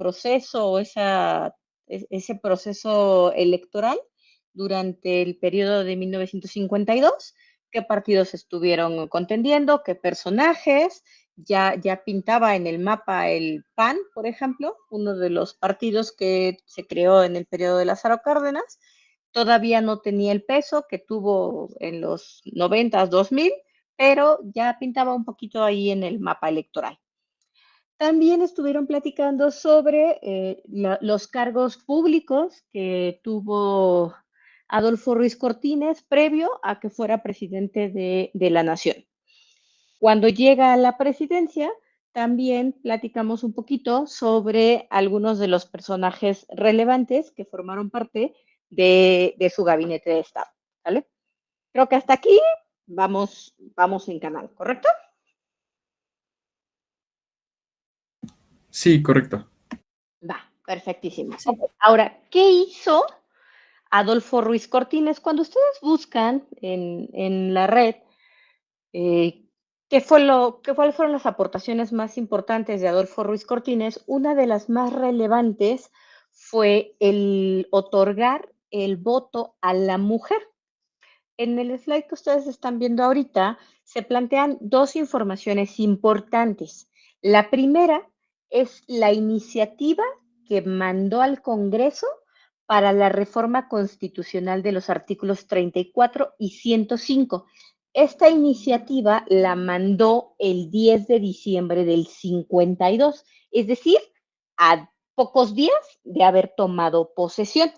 proceso o ese proceso electoral durante el periodo de 1952, qué partidos estuvieron contendiendo, qué personajes, ya pintaba en el mapa el PAN, por ejemplo, uno de los partidos que se creó en el periodo de Lázaro Cárdenas, todavía no tenía el peso que tuvo en los 90, 2000, pero ya pintaba un poquito ahí en el mapa electoral. También estuvieron platicando sobre los cargos públicos que tuvo Adolfo Ruiz Cortines previo a que fuera presidente de la nación. Cuando llega a la presidencia, también platicamos un poquito sobre algunos de los personajes relevantes que formaron parte de su gabinete de Estado. ¿Vale? Creo que hasta aquí vamos en canal, ¿correcto? Sí, correcto. Va, perfectísimo. Sí. Okay. Ahora, ¿qué hizo Adolfo Ruiz Cortines? Cuando ustedes buscan en la red, ¿cuáles fueron las aportaciones más importantes de Adolfo Ruiz Cortines? Una de las más relevantes fue el otorgar el voto a la mujer. En el slide que ustedes están viendo ahorita, se plantean dos informaciones importantes. La primera es la iniciativa que mandó al Congreso para la reforma constitucional de los artículos 34 y 105. Esta iniciativa la mandó el 10 de diciembre del 52, es decir, a pocos días de haber tomado posesión.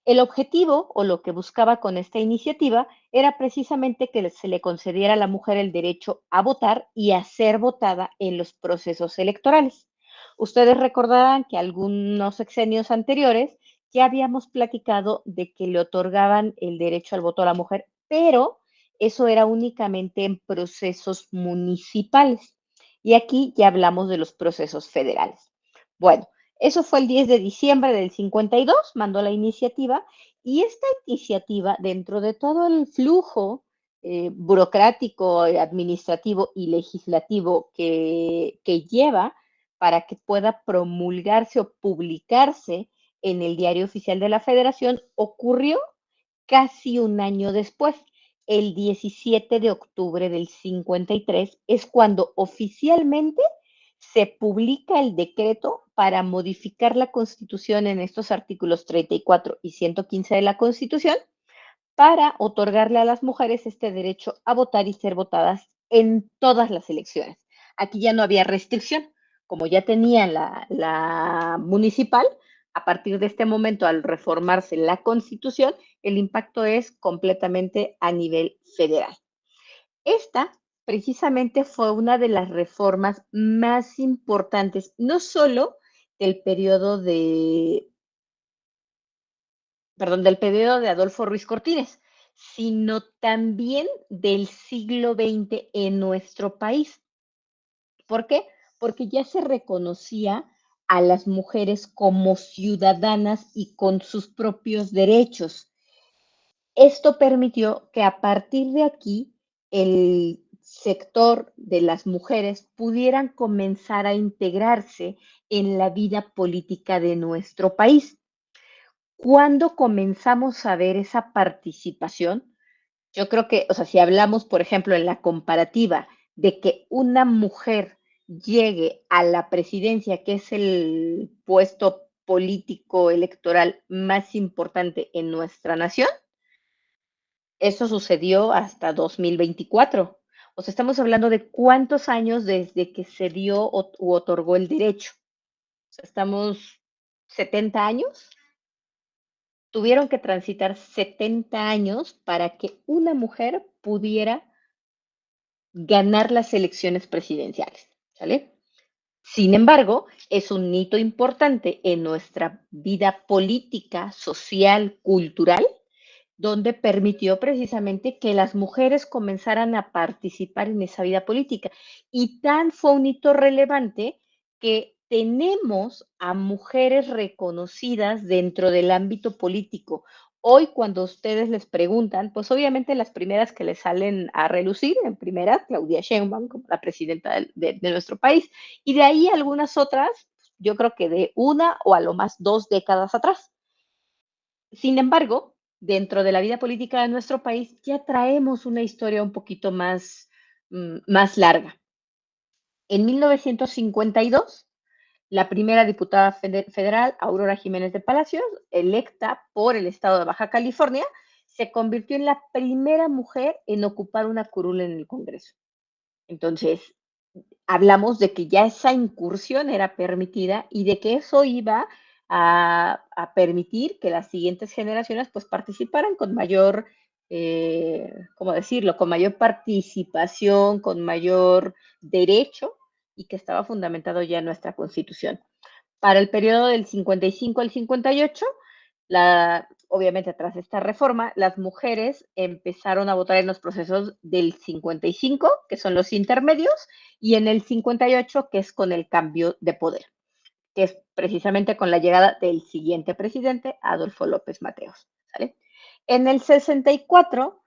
El objetivo o lo que buscaba con esta iniciativa era precisamente que se le concediera a la mujer el derecho a votar y a ser votada en los procesos electorales. Ustedes recordarán que algunos sexenios anteriores ya habíamos platicado de que le otorgaban el derecho al voto a la mujer, pero eso era únicamente en procesos municipales. Y aquí ya hablamos de los procesos federales. Bueno, eso fue el 10 de diciembre del 52, mandó la iniciativa, y esta iniciativa, dentro de todo el flujo burocrático, administrativo y legislativo que lleva para que pueda promulgarse o publicarse en el Diario Oficial de la Federación, ocurrió casi un año después. El 17 de octubre del 53 es cuando oficialmente se publica el decreto para modificar la Constitución en estos artículos 34 y 115 de la Constitución para otorgarle a las mujeres este derecho a votar y ser votadas en todas las elecciones. Aquí ya no había restricción, como ya tenían la municipal, a partir de este momento, al reformarse la Constitución, el impacto es completamente a nivel federal. Esta precisamente fue una de las reformas más importantes, no solo del periodo del periodo de Adolfo Ruiz Cortines, sino también del siglo XX en nuestro país. ¿Por qué? Porque ya se reconocía a las mujeres como ciudadanas y con sus propios derechos. Esto permitió que a partir de aquí el sector de las mujeres pudieran comenzar a integrarse en la vida política de nuestro país. ¿Cuándo comenzamos a ver esa participación? Yo creo que, o sea, si hablamos, por ejemplo, en la comparativa de que una mujer llegue a la presidencia, que es el puesto político electoral más importante en nuestra nación, eso sucedió hasta 2024. O sea, estamos hablando de cuántos años desde que se dio u otorgó el derecho. O sea, estamos 70 años. Tuvieron que transitar 70 años para que una mujer pudiera ganar las elecciones presidenciales, ¿sale? Sin embargo, es un hito importante en nuestra vida política, social, cultural, donde permitió precisamente que las mujeres comenzaran a participar en esa vida política. Y tan fue un hito relevante que tenemos a mujeres reconocidas dentro del ámbito político. Hoy, cuando ustedes les preguntan, pues obviamente las primeras que les salen a relucir, en primera, Claudia Sheinbaum, como la presidenta de nuestro país, y de ahí algunas otras, yo creo que de una o a lo más 2 décadas atrás. Sin embargo, dentro de la vida política de nuestro país ya traemos una historia un poquito más larga. En 1952, la primera diputada federal, Aurora Jiménez de Palacios, electa por el estado de Baja California, se convirtió en la primera mujer en ocupar una curul en el Congreso. Entonces, hablamos de que ya esa incursión era permitida y de que eso iba a permitir que las siguientes generaciones pues participaran con mayor, ¿cómo decirlo?, con mayor participación, con mayor derecho y que estaba fundamentado ya en nuestra Constitución. Para el periodo del 55 al 58, obviamente tras esta reforma, las mujeres empezaron a votar en los procesos del 55, que son los intermedios, y en el 58, que es con el cambio de poder, que es precisamente con la llegada del siguiente presidente, Adolfo López Mateos. ¿Sale? En el 64,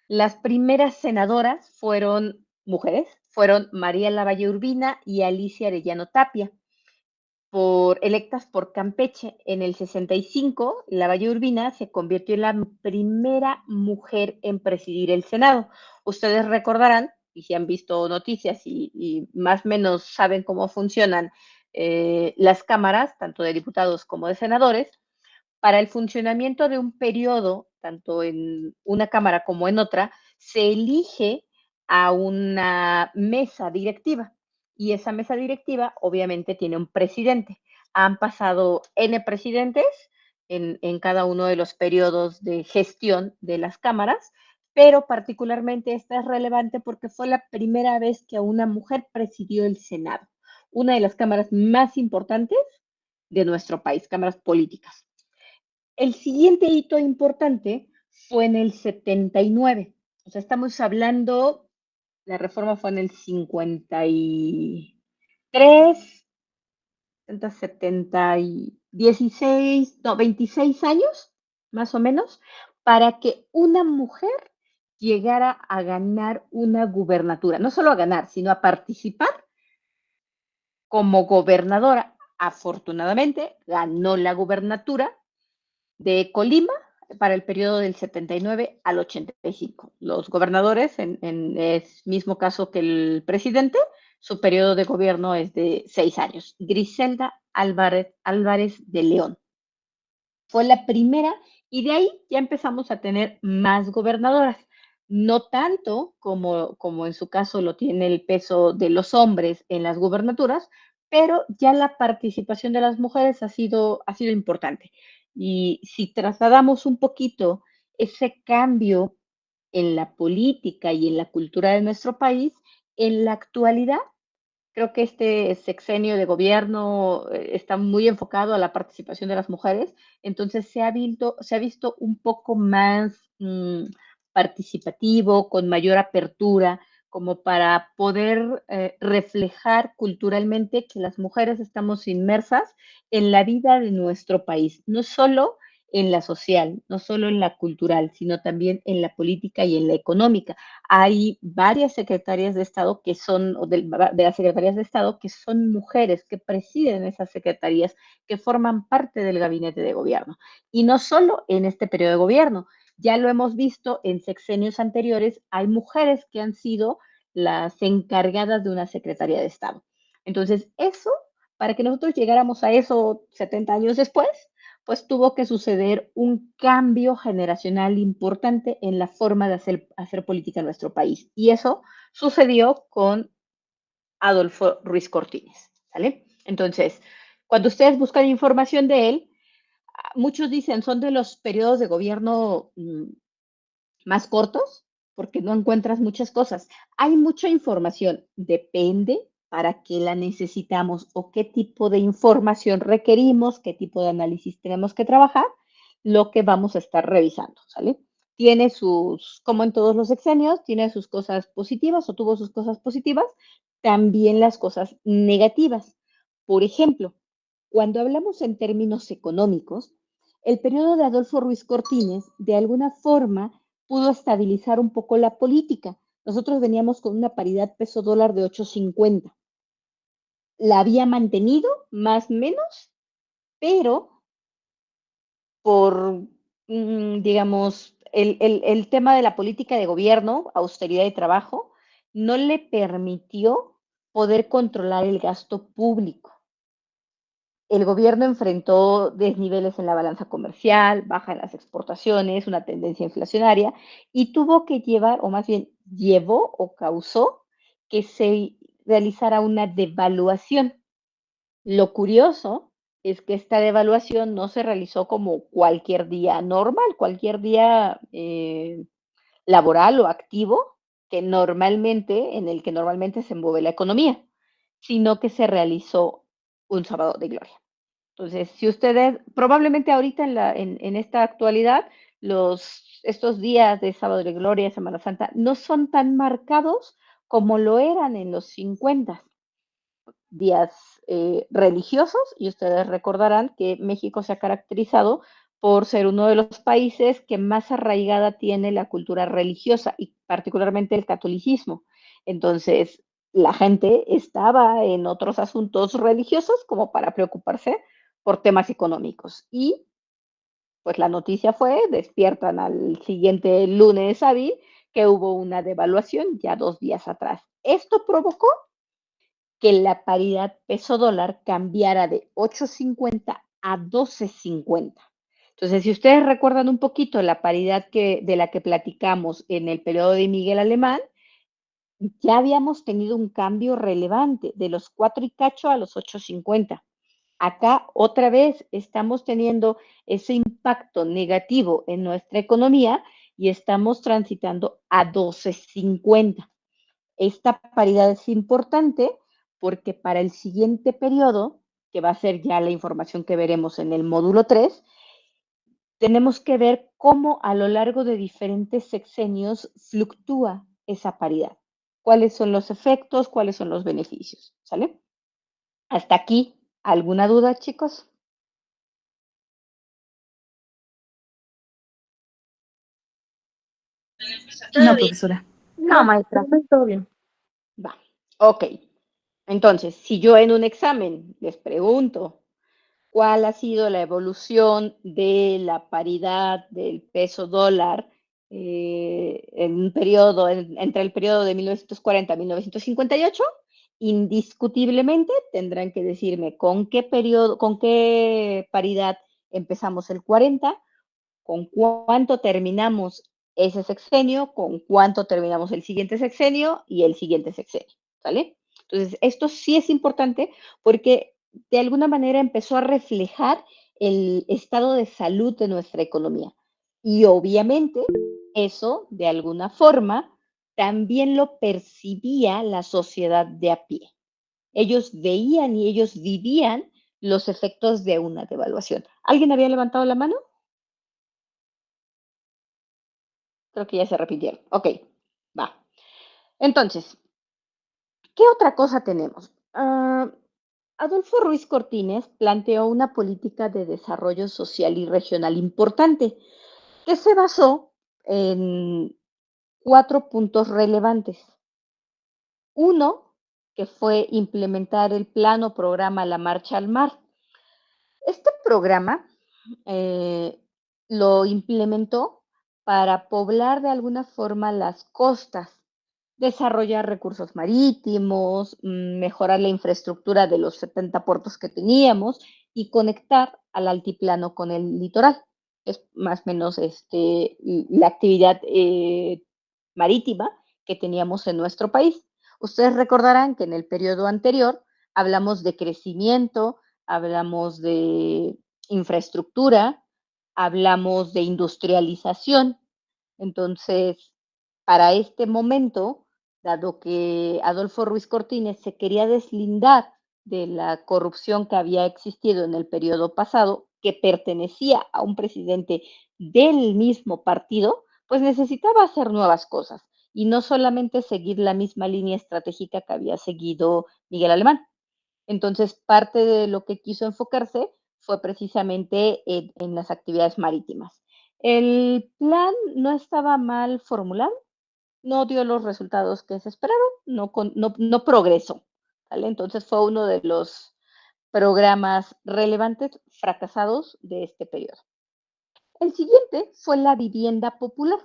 las primeras senadoras fueron mujeres, fueron María Lavalle Urbina y Alicia Arellano Tapia electas por Campeche. En el 65, Lavalle Urbina se convirtió en la primera mujer en presidir el Senado. Ustedes recordarán, y si han visto noticias y más o menos saben cómo funcionan las cámaras, tanto de diputados como de senadores, para el funcionamiento de un periodo, tanto en una cámara como en otra, se elige a una mesa directiva y esa mesa directiva obviamente tiene un presidente. Han pasado N presidentes en cada uno de los periodos de gestión de las cámaras, pero particularmente esta es relevante porque fue la primera vez que una mujer presidió el Senado, una de las cámaras más importantes de nuestro país, cámaras políticas. El siguiente hito importante fue en el 79. O sea, estamos hablando, la reforma fue en el 53, 70 y 16, no, 26 años, más o menos, para que una mujer llegara a ganar una gubernatura. No solo a ganar, sino a participar como gobernadora. Afortunadamente, ganó la gubernatura de Colima para el periodo del 79 al 85. Los gobernadores, en el mismo caso que el presidente, su periodo de gobierno es de 6 años. Griselda Álvarez de León fue la primera y de ahí ya empezamos a tener más gobernadoras. No tanto como en su caso lo tiene el peso de los hombres en las gubernaturas, pero ya la participación de las mujeres ha sido importante. Y si trasladamos un poquito ese cambio en la política y en la cultura de nuestro país, en la actualidad creo que este sexenio de gobierno está muy enfocado a la participación de las mujeres, entonces se ha visto un poco más participativo, con mayor apertura, como para poder reflejar culturalmente que las mujeres estamos inmersas en la vida de nuestro país, no solo en la social, no solo en la cultural, sino también en la política y en la económica. Hay varias secretarias de Estado que son, o de las secretarías de Estado, que son mujeres que presiden esas secretarías, que forman parte del gabinete de gobierno. Y no solo en este periodo de gobierno, ya lo hemos visto en sexenios anteriores, hay mujeres que han sido las encargadas de una secretaría de Estado. Entonces, eso, para que nosotros llegáramos a eso 70 años después, pues tuvo que suceder un cambio generacional importante en la forma de hacer política en nuestro país. Y eso sucedió con Adolfo Ruiz Cortines, ¿sale? Entonces, cuando ustedes buscan información de él, muchos dicen son de los periodos de gobierno más cortos porque no encuentras muchas cosas. Hay mucha información, depende para qué la necesitamos o qué tipo de información requerimos, qué tipo de análisis tenemos que trabajar, lo que vamos a estar revisando, ¿sale? Tiene como en todos los sexenios, tiene sus cosas positivas o tuvo sus cosas positivas, también las cosas negativas. Por ejemplo, cuando hablamos en términos económicos, el periodo de Adolfo Ruiz Cortines, de alguna forma, pudo estabilizar un poco la política. Nosotros veníamos con una paridad peso dólar de 8.50. la había mantenido más o menos, pero por, digamos, el tema de la política de gobierno, austeridad y trabajo, no le permitió poder controlar el gasto público. El gobierno enfrentó desniveles en la balanza comercial, baja en las exportaciones, una tendencia inflacionaria y tuvo que llevar, o más bien llevó o causó que se realizara una devaluación. Lo curioso es que esta devaluación no se realizó como cualquier día normal, cualquier día laboral o activo que normalmente, en el que normalmente se mueve la economía, sino que se realizó un sábado de gloria. Entonces, si ustedes, probablemente ahorita en esta actualidad, estos días de sábado de gloria, Semana Santa, no son tan marcados como lo eran en los 50 días religiosos, y ustedes recordarán que México se ha caracterizado por ser uno de los países que más arraigada tiene la cultura religiosa y particularmente el catolicismo. Entonces, la gente estaba en otros asuntos religiosos como para preocuparse por temas económicos. Y pues la noticia fue, despiertan al siguiente lunes hábil, que hubo una devaluación ya 2 días atrás. Esto provocó que la paridad peso dólar cambiara de 8.50 a 12.50. Entonces, si ustedes recuerdan un poquito la paridad de la que platicamos en el periodo de Miguel Alemán, ya habíamos tenido un cambio relevante de los 4 y cacho a los 8.50. Acá otra vez estamos teniendo ese impacto negativo en nuestra economía y estamos transitando a 12.50. Esta paridad es importante porque para el siguiente periodo, que va a ser ya la información que veremos en el módulo 3, tenemos que ver cómo a lo largo de diferentes sexenios fluctúa esa paridad. ¿Cuáles son los efectos? ¿Cuáles son los beneficios? ¿Sale? Hasta aquí, ¿alguna duda, chicos? No, profesora. No, maestra. Todo bien. Va. Ok. Entonces, si yo en un examen les pregunto cuál ha sido la evolución de la paridad del peso dólar en un periodo, entre el periodo de 1940 a 1958, indiscutiblemente tendrán que decirme con qué periodo, con qué paridad empezamos el 40, con cuánto terminamos ese sexenio, con cuánto terminamos el siguiente sexenio y el siguiente sexenio, ¿sale? Entonces, esto sí es importante porque de alguna manera empezó a reflejar el estado de salud de nuestra economía. Y obviamente eso, de alguna forma, también lo percibía la sociedad de a pie. Ellos veían y ellos vivían los efectos de una devaluación. ¿Alguien había levantado la mano? Creo que ya se repitieron. Ok, va. Entonces, ¿qué otra cosa tenemos? Adolfo Ruiz Cortines planteó una política de desarrollo social y regional importante que se basó en 4 puntos relevantes. Uno, que fue implementar el plan o programa La Marcha al Mar. Este programa eh, lo implementó para poblar de alguna forma las costas, desarrollar recursos marítimos, mejorar la infraestructura de los 70 puertos que teníamos y conectar al altiplano con el litoral. Es más o menos la actividad marítima que teníamos en nuestro país. Ustedes recordarán que en el periodo anterior hablamos de crecimiento, hablamos de infraestructura, hablamos de industrialización. Entonces, para este momento, dado que Adolfo Ruiz Cortines se quería deslindar de la corrupción que había existido en el periodo pasado, que pertenecía a un presidente del mismo partido, pues necesitaba hacer nuevas cosas y no solamente seguir la misma línea estratégica que había seguido Miguel Alemán. Entonces, parte de lo que quiso enfocarse fue precisamente en las actividades marítimas. El plan no estaba mal formulado, no dio los resultados que se esperaban, no progresó. ¿vale? Entonces fue uno de los programas relevantes fracasados de este periodo. El siguiente fue la vivienda popular.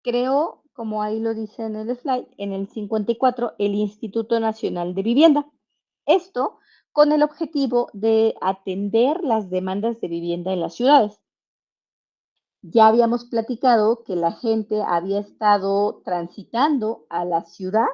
Creó, como ahí lo dice en el slide, en el 54 el Instituto Nacional de Vivienda. Esto con el objetivo de atender las demandas de vivienda en las ciudades. Ya habíamos platicado que la gente había estado transitando a la ciudad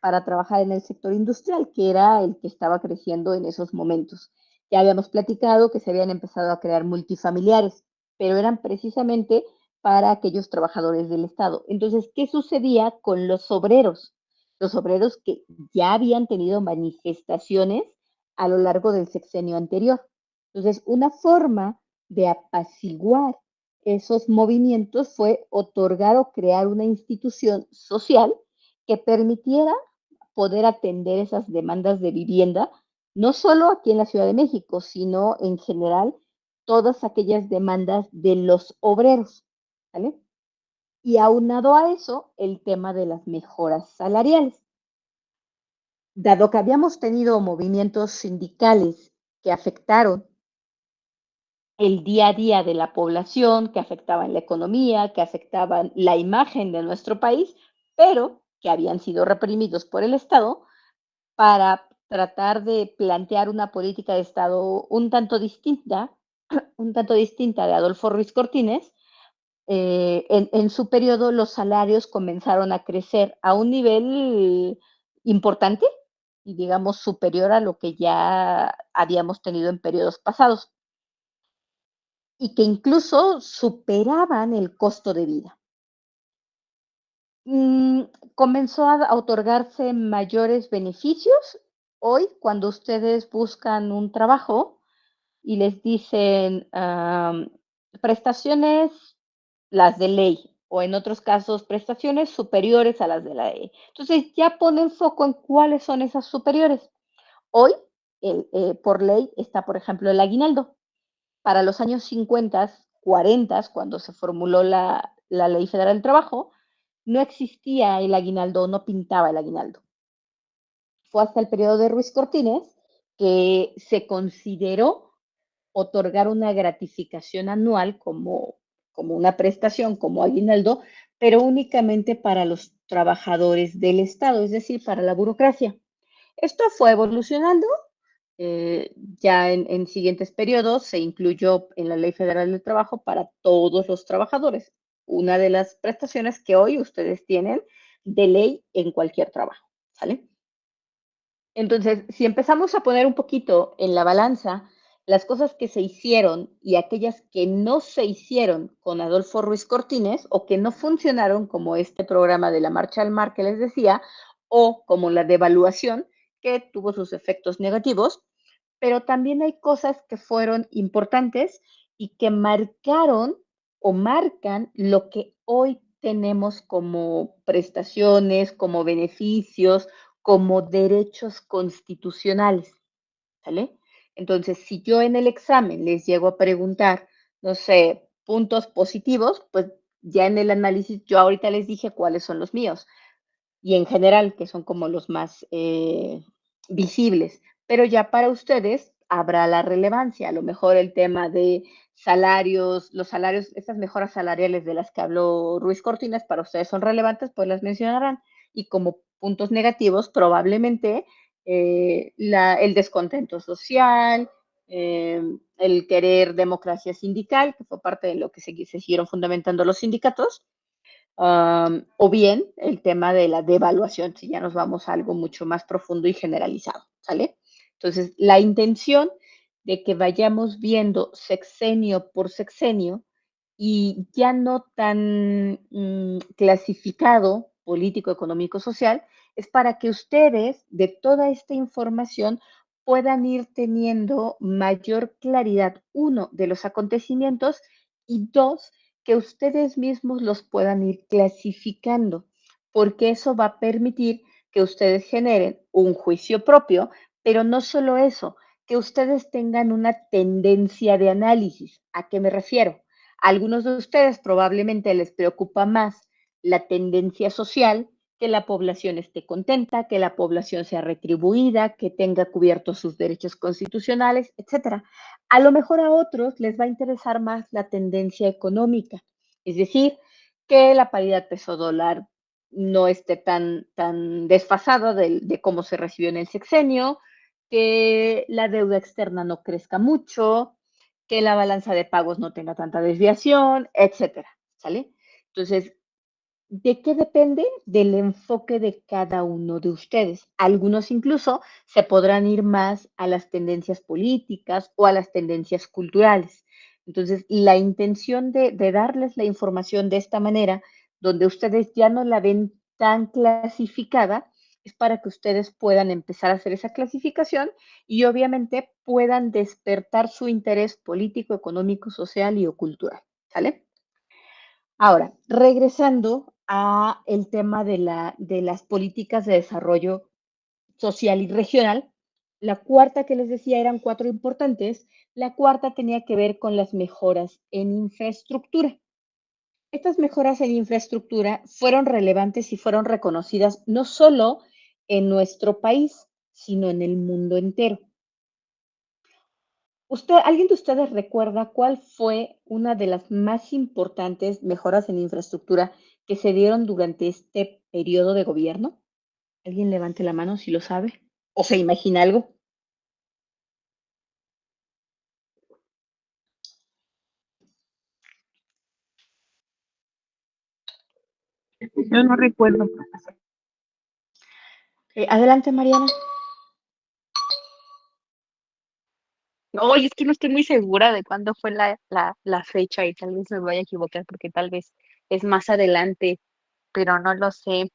para trabajar en el sector industrial, que era el que estaba creciendo en esos momentos. Ya habíamos platicado que se habían empezado a crear multifamiliares, pero eran precisamente para aquellos trabajadores del Estado. Entonces, ¿qué sucedía con los obreros? Los obreros que ya habían tenido manifestaciones a lo largo del sexenio anterior. Entonces, una forma de apaciguar esos movimientos fue otorgar o crear una institución social que permitiera poder atender esas demandas de vivienda, no solo aquí en la Ciudad de México, sino en general todas aquellas demandas de los obreros, ¿vale? Y aunado a eso, el tema de las mejoras salariales. Dado que habíamos tenido movimientos sindicales que afectaron el día a día de la población, que afectaban la economía, que afectaban la imagen de nuestro país, pero que habían sido reprimidos por el Estado para tratar de plantear una política de Estado un tanto distinta de Adolfo Ruiz Cortines. En su periodo los salarios comenzaron a crecer a un nivel importante y digamos superior a lo que ya habíamos tenido en periodos pasados y que incluso superaban el costo de vida. Mm, Comenzó a otorgarse mayores beneficios. Hoy, cuando ustedes buscan un trabajo y les dicen prestaciones, las de ley, o en otros casos, prestaciones superiores a las de la ley. Entonces, ya ponen foco en cuáles son esas superiores. Hoy, por ley, está, por ejemplo, el aguinaldo. Para los años 50, 40, cuando se formuló la Ley Federal del Trabajo, no existía el aguinaldo, no pintaba el aguinaldo. Fue hasta el periodo de Ruiz Cortines que se consideró otorgar una gratificación anual como una prestación, como aguinaldo, pero únicamente para los trabajadores del Estado, es decir, para la burocracia. Esto fue evolucionando. Ya en siguientes periodos se incluyó en la Ley Federal del Trabajo para todos los trabajadores, una de las prestaciones que hoy ustedes tienen de ley en cualquier trabajo, ¿sale? Entonces, si empezamos a poner un poquito en la balanza las cosas que se hicieron y aquellas que no se hicieron con Adolfo Ruiz Cortines o que no funcionaron, como este programa de la Marcha al Mar que les decía, o como la devaluación, que tuvo sus efectos negativos, pero también hay cosas que fueron importantes y que marcaron o marcan lo que hoy tenemos como prestaciones, como beneficios, como derechos constitucionales, ¿sale? Entonces, si yo en el examen les llego a preguntar, no sé, puntos positivos, pues ya en el análisis yo ahorita les dije cuáles son los míos y en general, que son como los más visibles. Pero ya para ustedes habrá la relevancia, a lo mejor el tema de salarios, los salarios, estas mejoras salariales de las que habló Ruiz Cortines, para ustedes son relevantes, pues las mencionarán. Y como puntos negativos, probablemente el descontento social, el querer democracia sindical, que fue parte de lo que se siguieron fundamentando los sindicatos, o bien el tema de la devaluación, si ya nos vamos a algo mucho más profundo y generalizado, ¿sale? Entonces, la intención de que vayamos viendo sexenio por sexenio y ya no tan clasificado político, económico, social, es para que ustedes de toda esta información puedan ir teniendo mayor claridad, uno, de los acontecimientos y dos, que ustedes mismos los puedan ir clasificando, porque eso va a permitir que ustedes generen un juicio propio, pero no solo eso, que ustedes tengan una tendencia de análisis. ¿A qué me refiero? A algunos de ustedes probablemente les preocupa más la tendencia social que la población esté contenta, que la población sea retribuida, que tenga cubiertos sus derechos constitucionales, etcétera. A lo mejor a otros les va a interesar más la tendencia económica, es decir, que la paridad peso-dólar no esté tan desfasada de cómo se recibió en el sexenio, que la deuda externa no crezca mucho, que la balanza de pagos no tenga tanta desviación, etcétera, ¿sale? Entonces, ¿de qué depende? Del enfoque de cada uno de ustedes. Algunos incluso se podrán ir más a las tendencias políticas o a las tendencias culturales. Entonces, la intención de darles la información de esta manera, donde ustedes ya no la ven tan clasificada, es para que ustedes puedan empezar a hacer esa clasificación y obviamente puedan despertar su interés político, económico, social y o cultural. ¿Sale? Ahora, regresando a el tema de las políticas de desarrollo social y regional, la cuarta que les decía eran cuatro importantes, la cuarta tenía que ver con las mejoras en infraestructura. Estas mejoras en infraestructura fueron relevantes y fueron reconocidas no solo en nuestro país, sino en el mundo entero. ¿Alguien de ustedes recuerda cuál fue una de las más importantes mejoras en infraestructura que se dieron durante este periodo de gobierno? ¿Alguien levante la mano si lo sabe? ¿O se imagina algo? Yo no recuerdo. Adelante, Mariana. Oye, es que no estoy muy segura de cuándo fue la fecha y tal vez me vaya a equivocar porque tal vez es más adelante, pero no lo sé.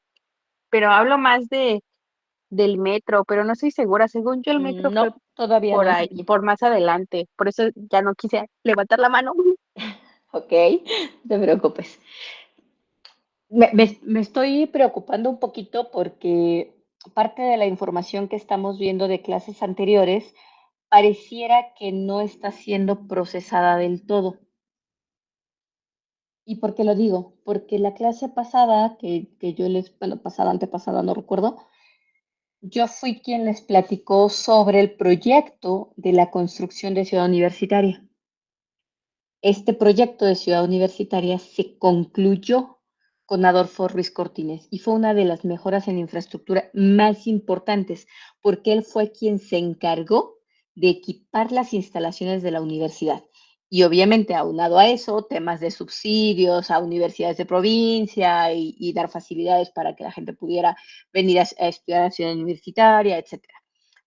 Pero hablo más del metro, pero no estoy segura. Según yo, el metro fue No, todavía por no, ahí, Mari. por más adelante. Por eso ya no quise levantar la mano. Ok, no te preocupes. Me estoy preocupando un poquito porque parte de la información que estamos viendo de clases anteriores pareciera que no está siendo procesada del todo. ¿Y por qué lo digo? Porque la clase pasada, que yo bueno, pasada, antepasada, no recuerdo, yo fui quien les platicó sobre el proyecto de la construcción de Ciudad Universitaria. Este proyecto de Ciudad Universitaria se concluyó con Adolfo Ruiz Cortines y fue una de las mejoras en infraestructura más importantes porque él fue quien se encargó de equipar las instalaciones de la universidad. Y obviamente, aunado a eso, temas de subsidios a universidades de provincia y dar facilidades para que la gente pudiera venir a estudiar a la ciudad universitaria, etcétera.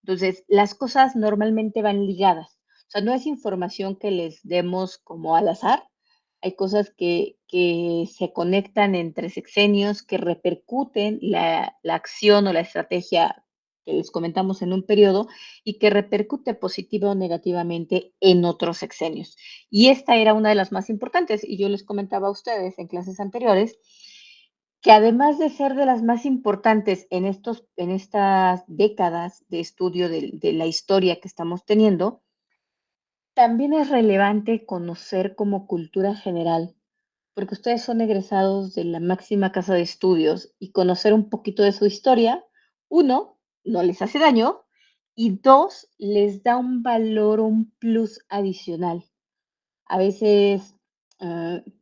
Entonces, las cosas normalmente van ligadas. O sea, no es información que les demos como al azar. Hay cosas que se conectan entre sexenios, que repercuten la acción o la estrategia que les comentamos en un periodo y que repercute positiva o negativamente en otros sexenios. Y esta era una de las más importantes. Y yo les comentaba a ustedes en clases anteriores que además de ser de las más importantes en estas décadas de estudio de la historia que estamos teniendo, también es relevante conocer como cultura general, porque ustedes son egresados de la máxima casa de estudios y conocer un poquito de su historia, uno, no les hace daño y dos, les da un valor, un plus adicional. A veces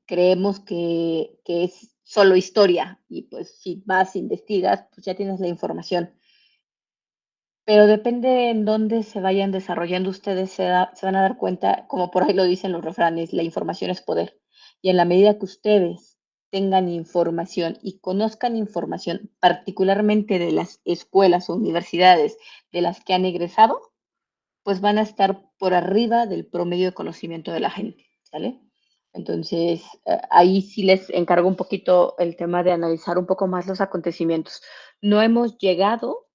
creemos que es solo historia y pues si vas, investigas, pues ya tienes la información. Pero depende en dónde se vayan desarrollando ustedes, se van a dar cuenta, como por ahí lo dicen los refranes, la información es poder. Y en la medida que ustedes tengan información y conozcan información, particularmente de las escuelas o universidades de las que han egresado, pues van a estar por arriba del promedio de conocimiento de la gente, ¿sale? Entonces, ahí sí les encargo un poquito el tema de analizar un poco más los acontecimientos. No hemos llegado,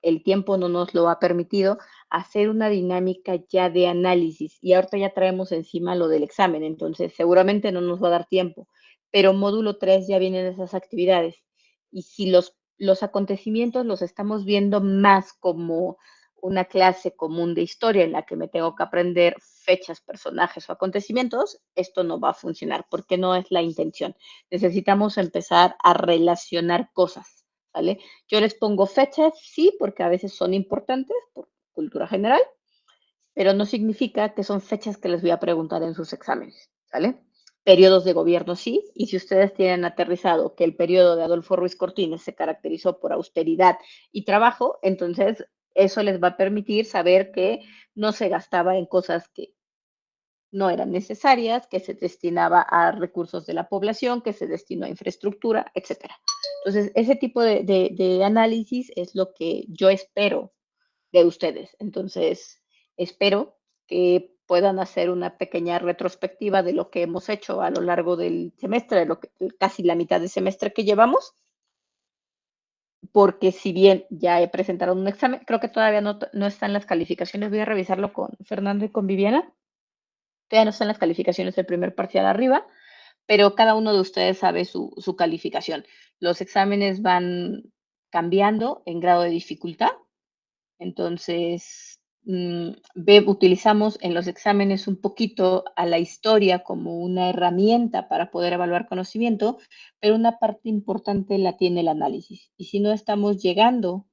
el tiempo no nos lo ha permitido, a hacer una dinámica ya de análisis y ahorita ya traemos encima lo del examen, entonces seguramente no nos va a dar tiempo, pero módulo 3 ya vienen esas actividades y si los acontecimientos los estamos viendo más como una clase común de historia en la que me tengo que aprender fechas, personajes o acontecimientos, esto no va a funcionar porque no es la intención. Necesitamos empezar a relacionar cosas, ¿vale? Yo les pongo fechas, sí, porque a veces son importantes por cultura general, pero no significa que son fechas que les voy a preguntar en sus exámenes, ¿vale? Periodos de gobierno sí, y si ustedes tienen aterrizado que el periodo de Adolfo Ruiz Cortines se caracterizó por austeridad y trabajo, entonces eso les va a permitir saber que no se gastaba en cosas que no eran necesarias, que se destinaba a recursos de la población, que se destinó a infraestructura, etcétera. Entonces, ese tipo de análisis es lo que yo espero de ustedes. Entonces, espero que puedan hacer una pequeña retrospectiva de lo que hemos hecho a lo largo del semestre, de lo que, casi la mitad del semestre que llevamos, porque si bien ya he presentado un examen, creo que todavía no están las calificaciones, voy a revisarlo con Fernando y con Viviana, todavía no están las calificaciones del primer parcial arriba, pero cada uno de ustedes sabe su calificación. Los exámenes van cambiando en grado de dificultad. Entonces, utilizamos en los exámenes un poquito a la historia como una herramienta para poder evaluar conocimiento, pero una parte importante la tiene el análisis. Y si no estamos llegando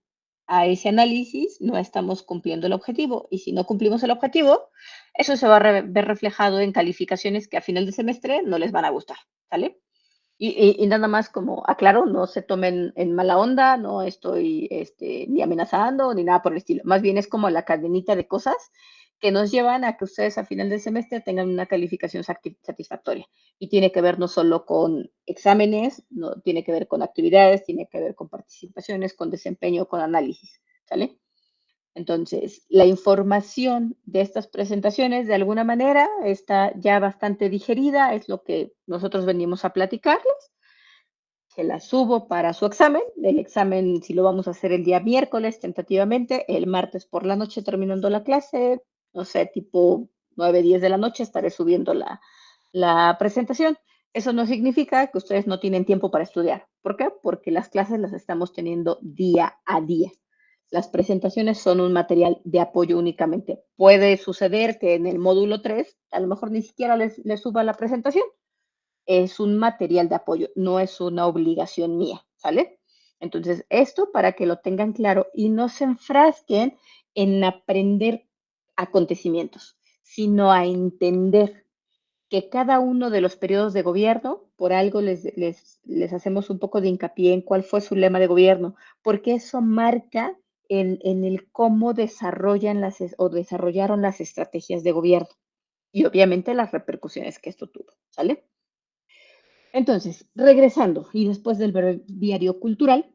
a ese análisis, no estamos cumpliendo el objetivo. Y si no cumplimos el objetivo, eso se va a ver reflejado en calificaciones que a final de semestre no les van a gustar, ¿sale? Y nada más como aclaro, no se tomen en mala onda, no estoy ni amenazando ni nada por el estilo. Más bien es como la cadenita de cosas que nos llevan a que ustedes a final del semestre tengan una calificación satisfactoria. Y tiene que ver no solo con exámenes, no, tiene que ver con actividades, tiene que ver con participaciones, con desempeño, con análisis, ¿sale? Entonces, la información de estas presentaciones de alguna manera está ya bastante digerida, es lo que nosotros venimos a platicarles. Se la subo para su examen. El examen, si lo vamos a hacer el día miércoles, tentativamente, el martes por la noche terminando la clase, no sé, tipo 9, 10 de la noche, estaré subiendo la presentación. Eso no significa que ustedes no tienen tiempo para estudiar. ¿Por qué? Porque las clases las estamos teniendo día a día. Las presentaciones son un material de apoyo únicamente. Puede suceder que en el módulo 3 a lo mejor ni siquiera les suba la presentación. Es un material de apoyo, no es una obligación mía, ¿sale? Entonces, esto para que lo tengan claro y no se enfrasquen en aprender acontecimientos, sino a entender que cada uno de los periodos de gobierno, por algo les hacemos un poco de hincapié en cuál fue su lema de gobierno, porque eso marca en el cómo desarrollaron las estrategias de gobierno y obviamente las repercusiones que esto tuvo, ¿sale? Entonces, regresando y después del breviario cultural,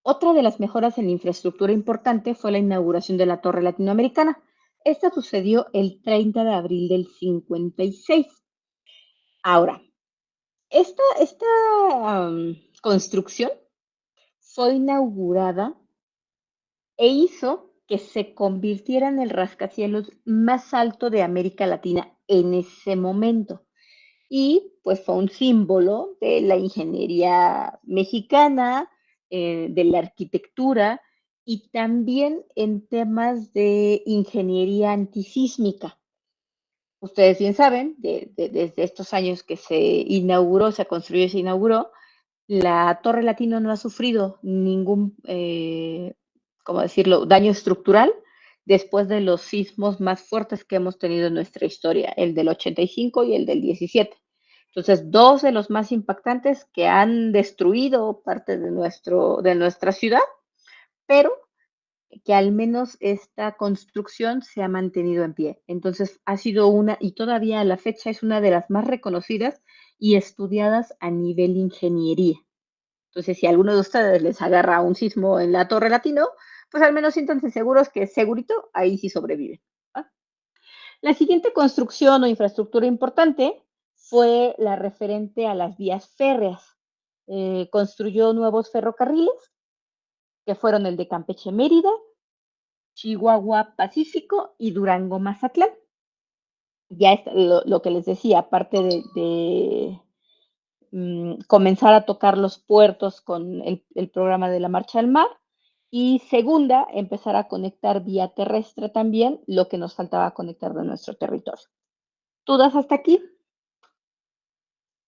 otra de las mejoras en la infraestructura importante fue la inauguración de la Torre Latinoamericana. Esta sucedió el 30 de abril del 56. Ahora, esta construcción fue inaugurada e hizo que se convirtiera en el rascacielos más alto de América Latina en ese momento. Y pues fue un símbolo de la ingeniería mexicana, de la arquitectura y también en temas de ingeniería antisísmica. Ustedes bien saben, desde estos años que se inauguró, se construyó y se inauguró, la Torre Latino no ha sufrido ningún, ¿cómo decirlo?, daño estructural después de los sismos más fuertes que hemos tenido en nuestra historia, el del 85 y el del 17. Entonces, dos de los más impactantes que han destruido parte de nuestra ciudad, pero que al menos esta construcción se ha mantenido en pie. Entonces, ha sido una, y todavía a la fecha es una de las más reconocidas y estudiadas a nivel ingeniería. Entonces, si a alguno de ustedes les agarra un sismo en la Torre Latino, pues al menos siéntanse seguros que segurito ahí sí sobreviven. ¿Va? La siguiente construcción o infraestructura importante fue la referente a las vías férreas. Construyó nuevos ferrocarriles, que fueron el de Campeche Mérida, Chihuahua Pacífico y Durango Mazatlán. Ya es lo que les decía, aparte de comenzar a tocar los puertos con el programa de la Marcha al Mar. Y segunda, empezar a conectar vía terrestre también lo que nos faltaba conectar de nuestro territorio. ¿Dudas hasta aquí?